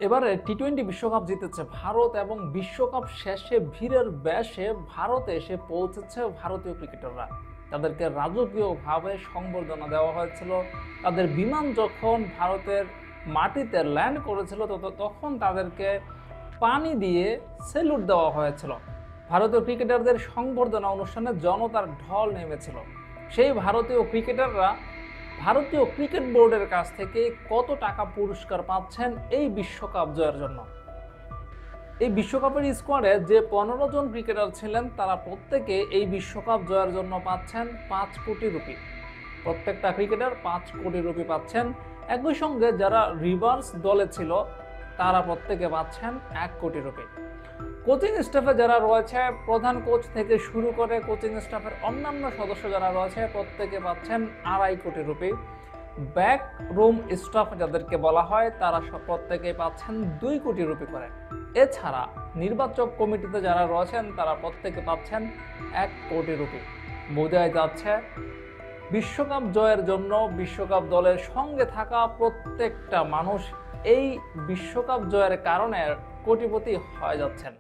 এবারে টি-20 বিশ্বকাপ জিতেছে ভারত এবং বিশ্বকাপ শেষে ভিড়ের বেশে ভারতে এসে পৌঁছেছে ভারতীয় ক্রিকেটাররা। তাদেরকে রাজকীয়ভাবে সংবর্ধনা দেওয়া হয়েছিল। তাদের বিমান যখন ভারতের মাটিতে ল্যান্ড করেছিল তখন তাদেরকে পানি দিয়ে সেলুট দেওয়া হয়েছিল। ভারতীয় ক্রিকেটারদের সংবর্ধনা অনুষ্ঠানে জনতার ঢল নেমেছিল। সেই ভারতীয় ক্রিকেটাররা ভারতীয় ক্রিকেট বোর্ডের কাছ থেকে কত টাকা পুরস্কার পাচ্ছেন এই বিশ্বকাপ জয়ের জন্য? এই বিশ্বকাপের স্কোয়াডে যে 15 জন ক্রিকেটার ছিলেন তারা প্রত্যেকে এই বিশ্বকাপ জয়ের জন্য পাচ্ছেন 5 কোটি রুপি। প্রত্যেকটা ক্রিকেটার 5 কোটি রুপি পাচ্ছেন। একই সঙ্গে যারা রিভার্স দলে ছিল তারা প্রত্যেকে পাচ্ছেন 1 কোটি রুপি। কোচিং স্টাফে যারা রয়েছে, প্রধান কোচ থেকে শুরু করে কোচিং স্টাফের অন্যান্য সদস্য যারা রয়েছে প্রত্যেকে পাচ্ছেন 2.5 কোটি রুপি। ব্যাক রুম স্টাফ যাদেরকে বলা হয় তারা প্রত্যেকেই পাচ্ছেন 2 কোটি রুপি করে। এছাড়া নির্বাচক কমিটিতে যারা রয়েছেন তারা প্রত্যেকে পাচ্ছেন 1 কোটি রুপি। বোঝাই যাচ্ছে বিশ্বকাপ জয়ের জন্য বিশ্বকাপ দলের সঙ্গে থাকা প্রত্যেকটা মানুষ এই বিশ্বকাপ জয়ের কারণে কোটিপতি হয়ে যাচ্ছেন।